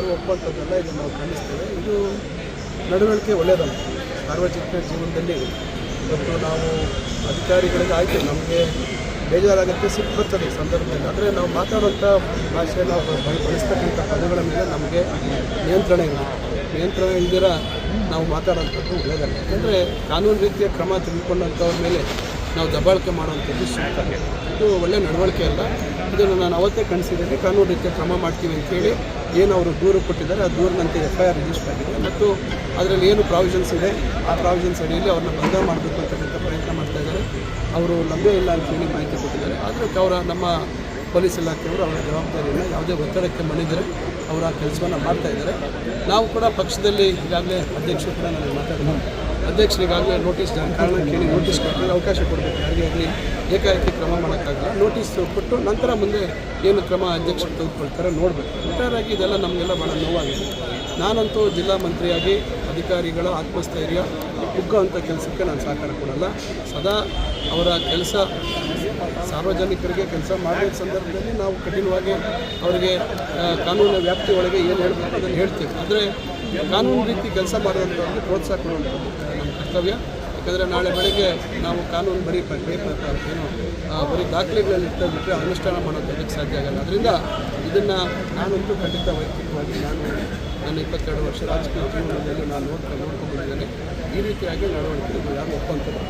ಯಾರು ಒಪ್ಪುವಂಥದ್ದಲ್ಲ. ಇದನ್ನು ನಾವು ಖಂಡಿಸ್ತೇವೆ. ಇದು ನಡವಳಿಕೆ ಒಳ್ಳೆಯದಲ್ಲ. ಸಾರ್ವಜನಿಕ ಜೀವನದಲ್ಲಿ ಇವತ್ತು ನಾವು ಅಧಿಕಾರಿಗಳಿಗೆ ಆಯಿತು ನಮಗೆ ಬೇಜಾರಾಗುತ್ತೆ, ಸಿಟ್ಟು ಬರ್ತದೆ ಈ ಸಂದರ್ಭದಲ್ಲಿ. ಆದರೆ ನಾವು ಮಾತಾಡುವಂಥ ಭಾಷೆ, ನಾವು ಬಳಸ್ತಕ್ಕಂಥ ಪದಗಳ ಮೇಲೆ ನಮಗೆ ನಿಯಂತ್ರಣ ಇಲ್ದಿರ ನಾವು ಮಾತಾಡೋಂಥದ್ದು ಒಳ್ಳೆಯದಲ್ಲ. ಯಾಕೆಂದರೆ ಕಾನೂನು ರೀತಿಯ ಕ್ರಮ ತೆಗೆದುಕೊಂಡಂಥವ್ರ ಮೇಲೆ ನಾವು ದಬ್ಬಾಳಿಕೆ ಮಾಡುವಂಥದ್ದು ಸೂಕ್ತ. ಇದು ಒಳ್ಳೆಯ ನಡವಳಿಕೆ ಅಲ್ಲ. ಇದನ್ನು ನಾನು ಅವತ್ತೇ ಖಂಡಿಸಿದ್ದೇನೆ. ಕಾನೂನು ರೀತಿಯ ಕ್ರಮ ಮಾಡ್ತೀವಿ ಅಂತೇಳಿ ಏನು ಅವರು ದೂರು ಕೊಟ್ಟಿದ್ದಾರೆ, ಆ ದೂರಿನಂತೆ FIR ರಿಜಿಸ್ಟರ್ ಆಗಿದೆ ಮತ್ತು ಅದರಲ್ಲಿ ಏನು ಪ್ರಾವಿಷನ್ಸ್ ಇದೆ ಆ ಪ್ರಾವಿಷನ್ಸ್ ಅಡಿಯಲ್ಲಿ ಅವ್ರನ್ನ ಬಂಧ ಮಾಡಬೇಕು ಅಂತಕ್ಕಂಥ ಪ್ರಯತ್ನ ಮಾಡ್ತಾಯಿದ್ದಾರೆ. ಅವರು ಲಭ್ಯ ಇಲ್ಲ ಅಂತೇಳಿ ಮಾಹಿತಿ ಕೊಟ್ಟಿದ್ದಾರೆ. ಆದರೆ ನಮ್ಮ ಪೊಲೀಸ್ ಇಲಾಖೆಯವರು ಅವರ ಜವಾಬ್ದಾರಿಯನ್ನು ಯಾವುದೇ ಒತ್ತಡಕ್ಕೆ ಮಣಿದರೆ ಅವರ ಕೆಲಸವನ್ನು ಮಾಡ್ತಾಯಿದ್ದಾರೆ. ನಾವು ಕೂಡ ಪಕ್ಷದಲ್ಲಿ ಈಗಾಗಲೇ ಅಧ್ಯಕ್ಷರು ಕೂಡ ನನಗೆ ಮಾತಾಡಿದ್ರು. ಅಧ್ಯಕ್ಷರಿಗಾಗಲೇ ನೋಟಿಸ್ ಕಾರಣ ಕೇಳಿ ನೋಟಿಸ್ ಕೊಟ್ಟರೆ ಅವಕಾಶ ಕೊಡಬೇಕು. ಯಾರಿಗೆ ಆಗಲಿ ಏಕಾಏಕಿ ಕ್ರಮ ಮಾಡೋಕ್ಕಾಗಲ್ಲ. ನೋಟಿಸ್ ಕೊಟ್ಟು ನಂತರ ಮುಂದೆ ಏನು ಕ್ರಮ ಅಧ್ಯಕ್ಷರು ತೆಗೆದುಕೊಳ್ತಾರೆ ನೋಡಬೇಕು. ಒಟ್ಟಾರೆಯಾಗಿ ಇದೆಲ್ಲ ನಮಗೆಲ್ಲ ಭಾಳ ನೋವಾಗಿದೆ. ನಾನಂತೂ ಜಿಲ್ಲಾ ಮಂತ್ರಿಯಾಗಿ ಅಧಿಕಾರಿಗಳ ಆತ್ಮಸ್ಥೈರ್ಯ ಕುಗ್ಗುವಂಥ ಕೆಲಸಕ್ಕೆ ನಾನು ಸಹಕಾರ ಕೊಡಲ್ಲ. ಸದಾ ಅವರ ಕೆಲಸ ಸಾರ್ವಜನಿಕರಿಗೆ ಕೆಲಸ ಮಾಡಿದ ಸಂದರ್ಭದಲ್ಲಿ ನಾವು ಕಠಿಣವಾಗಿ ಅವರಿಗೆ ಕಾನೂನಿನ ವ್ಯಾಪ್ತಿ ಒಳಗೆ ಏನು ಹೇಳಬೇಕು ಅದನ್ನು ಹೇಳ್ತೀವಿ. ಆದರೆ ಕಾನೂನು ರೀತಿ ಕೆಲಸ ಮಾಡುವಂಥವ್ರಿಗೆ ಪ್ರೋತ್ಸಾಹ ಕೊಡುವಂಥದ್ದು ನಮ್ಮ ಕರ್ತವ್ಯ. ಯಾಕಂದರೆ ನಾಳೆ ಬೆಳಗ್ಗೆ ನಾವು ಕಾನೂನು ಬರೀ ಬರೀ ದಾಖಲೆಗಳಲ್ಲಿ ಬಿಟ್ಟರೆ ಅನುಷ್ಠಾನ ಮಾಡೋದಕ್ಕೆ ಸಾಧ್ಯ ಆಗಲ್ಲ. ಅದರಿಂದ ಇದನ್ನು ನಾನಂತೂ ಖಂಡಿತ ವೈಯಕ್ತಿಕವಾಗಿ ನನ್ನ 22 ವರ್ಷ ರಾಜಕೀಯ ಜೀವನದಲ್ಲಿ ನಾನು ನೋಡ್ಕೊಂಡಿದ್ದೇನೆ. ಈ ರೀತಿಯಾಗಿ ನಡವಳಿಕೆ ಯಾರು ಒಪ್ಪುವಂಥದ್ದು